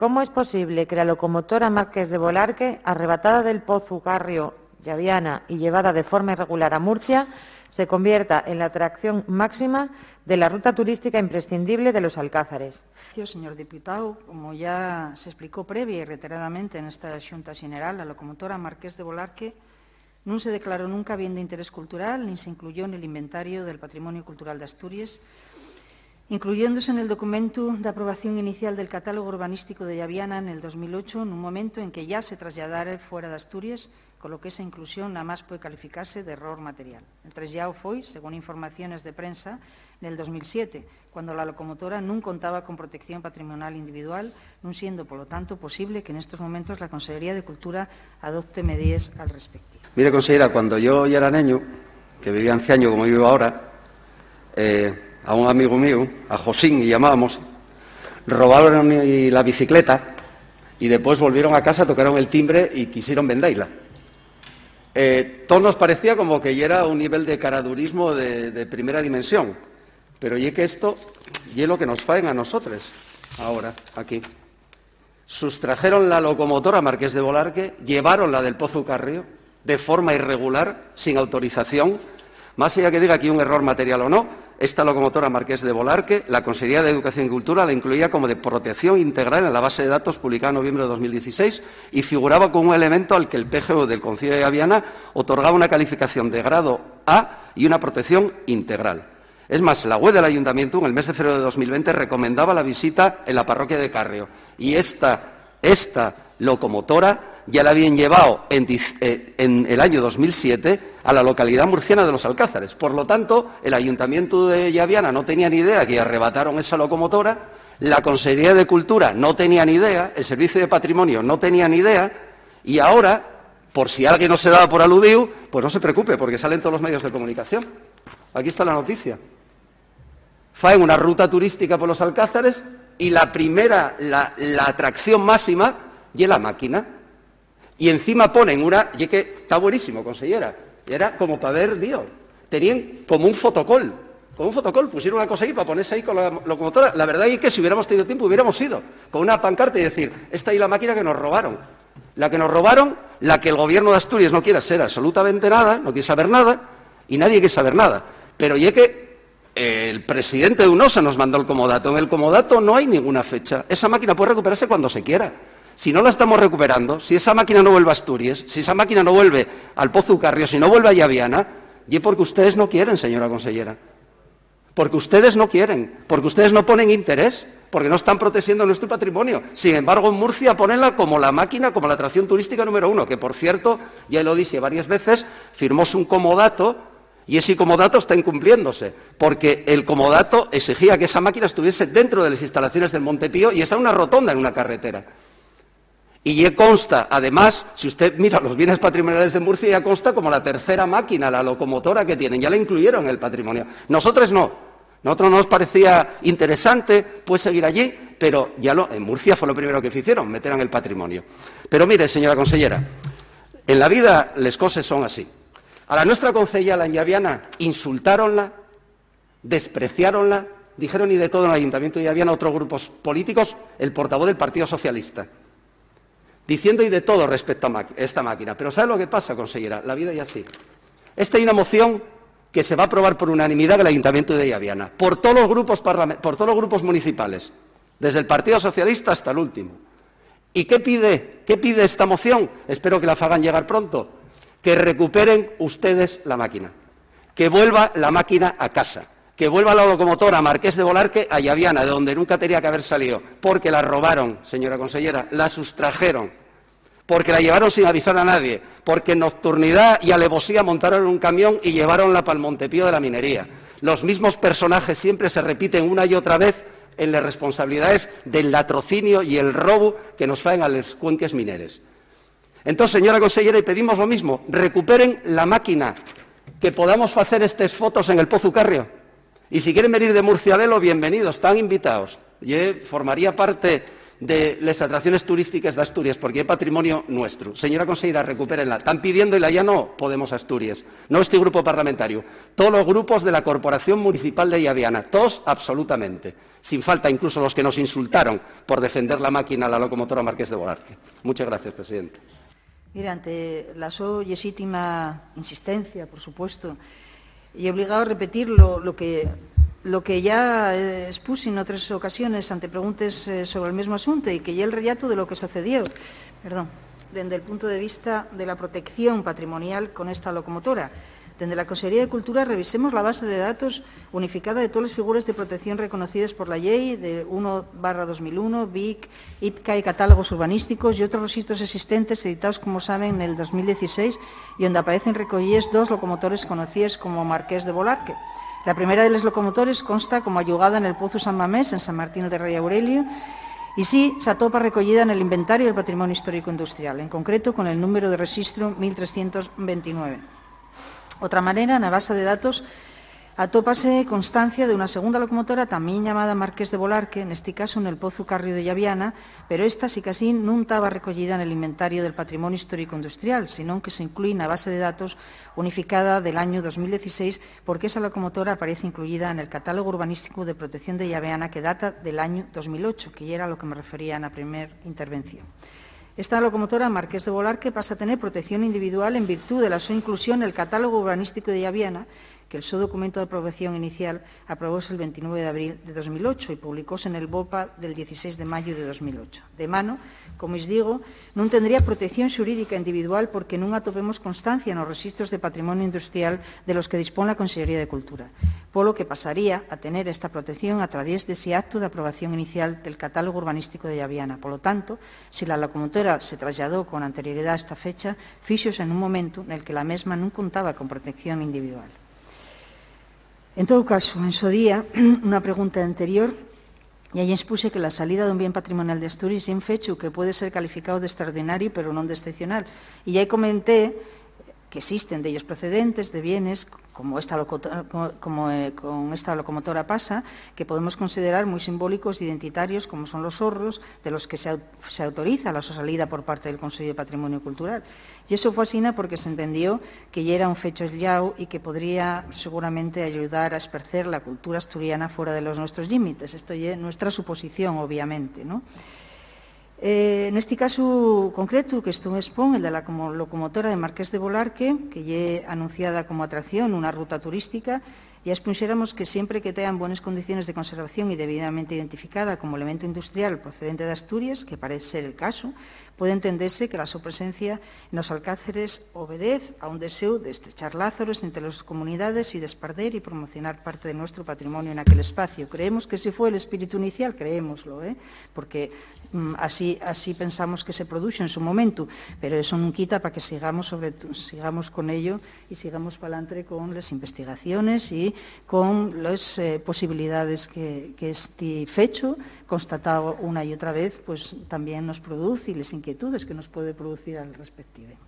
¿Cómo es posible que la locomotora Marqués de Volarque, arrebatada del Pozu Carrio, Llaviana y llevada de forma irregular a Murcia, se convierta en la atracción máxima de la ruta turística imprescindible de los Alcázares? Señor diputado, como ya se explicó previa y reiteradamente en esta Xunta General, la locomotora Marqués de Volarque no se declaró nunca bien de interés cultural ni se incluyó en el inventario del Patrimonio Cultural de Asturias, incluyéndose en el documento de aprobación inicial del catálogo urbanístico de Llaviana en el 2008, en un momento en que ya se trasladara fuera de Asturias, con lo que esa inclusión nada más puede calificarse de error material. El traslado fue, según informaciones de prensa, en el 2007, cuando la locomotora no contaba con protección patrimonial individual, no siendo, por lo tanto, posible que en estos momentos la Consellería de Cultura adopte medidas al respecto. Mire, consellera, cuando yo ya era niño, que vivía en Ciaño como vivo ahora, a un amigo mío, a Josín, y llamábamos, robaron la bicicleta y después volvieron a casa, tocaron el timbre y quisieron venderla. Todos nos parecía como que ya era un nivel de caradurismo de primera dimensión, pero y es que esto y es lo que nos faen a nosotros ahora, aquí. Sustrajeron la locomotora Marqués de Volarque, llevaron la del Pozu Carrio de forma irregular, sin autorización, más allá que diga que hay un error material o no. Esta locomotora Marqués de Volarque, la Consejería de Educación y Cultura la incluía como de protección integral en la base de datos publicada en noviembre de 2016 y figuraba como un elemento al que el PGO del Concello de Llaviana otorgaba una calificación de grado A y una protección integral. Es más, la web del Ayuntamiento en el mes de febrero de 2020 recomendaba la visita en la parroquia de Carrio y esta locomotora ya la habían llevado en el año 2007 a la localidad murciana de Los Alcázares. Por lo tanto, el Ayuntamiento de Llaviana no tenía ni idea que arrebataron esa locomotora, la Consejería de Cultura no tenía ni idea, el Servicio de Patrimonio no tenía ni idea, y ahora, por si alguien no se daba por aludido, pues no se preocupe, porque salen todos los medios de comunicación. Aquí está la noticia. Faen una ruta turística por Los Alcázares y la primera, la atracción máxima, y la máquina. Y encima ponen una, y es que está buenísimo, consellera, era como para ver, Dios, tenían como un fotocol, pusieron una cosa ahí para ponerse ahí con la locomotora. La verdad es que si hubiéramos tenido tiempo hubiéramos ido con una pancarta y decir, esta es la máquina que nos robaron. La que nos robaron, la que el gobierno de Asturias no quiere hacer absolutamente nada, no quiere saber nada, y nadie quiere saber nada. Pero y es que el presidente de UNOSA nos mandó el comodato. En el comodato no hay ninguna fecha. Esa máquina puede recuperarse cuando se quiera. Si no la estamos recuperando, si esa máquina no vuelve a Asturias, si esa máquina no vuelve al Pozu Carrio, si no vuelve a Llaviana, y es porque ustedes no quieren, señora consellera. Porque ustedes no quieren, porque ustedes no ponen interés, porque no están protegiendo nuestro patrimonio. Sin embargo, en Murcia ponenla como la máquina, como la atracción turística número 1, que por cierto, ya lo dije varias veces, firmóse un comodato y ese comodato está incumpliéndose, porque el comodato exigía que esa máquina estuviese dentro de las instalaciones del Montepío y está en una rotonda en una carretera. Y ya consta, además, si usted mira los bienes patrimoniales de Murcia, ya consta como la tercera máquina, la locomotora que tienen, ya la incluyeron en el patrimonio. Nosotros no nos parecía interesante, pues seguir allí, pero ya en Murcia fue lo primero que hicieron, meter en el patrimonio. Pero mire, señora consellera, en la vida las cosas son así. A la nuestra concejala en Llaviana insultáronla, despreciáronla, dijeron y de todo en el Ayuntamiento de Llaviana otros grupos políticos, el portavoz del Partido Socialista, diciendo y de todo respecto a esta máquina. Pero ¿sabe lo que pasa, consellera? La vida es así. Esta es una moción que se va a aprobar por unanimidad en el Ayuntamiento de Llaviana, por todos los grupos municipales, desde el Partido Socialista hasta el último. ¿Y qué pide esta moción? Espero que la hagan llegar pronto. Que recuperen ustedes la máquina, que vuelva la máquina a casa, que vuelva la locomotora Marqués de Volarque a Llaviana, de donde nunca tenía que haber salido, porque la robaron, señora consellera, la sustrajeron, porque la llevaron sin avisar a nadie, porque en nocturnidad y alevosía montaron un camión y llevaronla para el Montepío de la minería. Los mismos personajes siempre se repiten una y otra vez en las responsabilidades del latrocinio y el robo que nos faen a los cuenques mineros. Entonces, señora consellera, y pedimos lo mismo, recuperen la máquina, que podamos hacer estas fotos en el Pozu Carrio. Y si quieren venir de Murcia a verlo, bienvenidos, están invitados. Yo formaría parte de las atracciones turísticas de Asturias, porque es patrimonio nuestro. Señora consellera, recupérenla. Están pidiéndola, ya no Podemos Asturias, no este grupo parlamentario, todos los grupos de la Corporación Municipal de Llaviana, todos absolutamente, sin falta, incluso los que nos insultaron por defender la máquina, la locomotora Marqués de Volarque. Muchas gracias, presidente. Mira, ante la so legítima insistencia, por supuesto, y obligado a repetir lo que ya expuse en otras ocasiones ante preguntas sobre el mismo asunto y que ya el relato de lo que sucedió, desde el punto de vista de la protección patrimonial con esta locomotora. Desde la Consellería de Cultura revisemos la base de datos unificada de todas las figuras de protección reconocidas por la Ley de 1/2001, BIC, IPCA y catálogos urbanísticos y otros registros existentes editados, como saben, en el 2016 y donde aparecen recollidas 2 locomotores conocidas como Marqués de Volarque. La primera de las locomotores consta como ayugada en el Pozo San Mamés, en San Martín de Rey Aurelio, y sí se atopa recollida en el inventario del patrimonio histórico industrial, en concreto con el número de registro 1329. Otra manera, na base de datos, atópase constancia de unha segunda locomotora tamén chamada Marqués de Volarque, neste caso en el Pozo Carrio de Llaviana, pero esta sí que así non estaba recollida en el inventario del patrimonio histórico industrial, sino que se incluye na base de datos unificada del año 2016, porque esa locomotora aparece incluida en el catálogo urbanístico de protección de Llaviana que data del año 2008, que ya era a lo que me refería en la primera intervención. Esta locomotora Marqués de Volarque pasa a tener protección individual en virtud de la su inclusión en el catálogo urbanístico de Llaviana, que el su documento de aprobación inicial aprobóse el 29 de abril de 2008 y publicóse en el BOPA del 16 de mayo de 2008. De mano, como os digo, non tendría protección xurídica individual porque non atopemos constancia nos registros de patrimonio industrial de los que dispón a Consellería de Cultura, polo que pasaría a tener esta protección a través de ese acto de aprobación inicial del catálogo urbanístico de Llaviana. Por lo tanto, si la locomotora se trasladó con anterioridad a esta fecha, fíxose en un momento en el que la mesma non contaba con protección individual. En todo caso, en su día, una pregunta anterior, y ahí expuse que la salida de un bien patrimonial de Asturias es un fecho que puede ser calificado de extraordinario, pero no de excepcional. Y ya comenté que existen de ellos precedentes de bienes como con esta locomotora pasa, que podemos considerar muy simbólicos e identitarios, como son los horros, de los que se autoriza la salida por parte del Consejo de Patrimonio Cultural. Y eso fue así porque se entendió que ya era un fecho aislado y que podría seguramente ayudar a esparcer la cultura asturiana fuera de los nuestros límites. Esto es nuestra suposición, obviamente, ¿no? En este caso concreto que esto expón, el de la locomotora de Marqués de Volarque, que ya anunciada como atracción, una ruta turística, ya expusiéramos que siempre que tengan buenas condiciones de conservación y debidamente identificada como elemento industrial procedente de Asturias, que parece ser el caso, puede entenderse que la su presencia en los alcáceres obedece a un deseo de estrechar lazos entre las comunidades y de esparcer y promocionar parte de nuestro patrimonio en aquel espacio. Creemos que ese fue el espíritu inicial, creémoslo, porque así pensamos que se produjo en su momento, pero eso no quita para que sigamos con ello y sigamos para adelante con las investigaciones y con las posibilidades que este fecho, constatado una y otra vez, pues también nos produce y las inquietudes que nos puede producir al respectivo.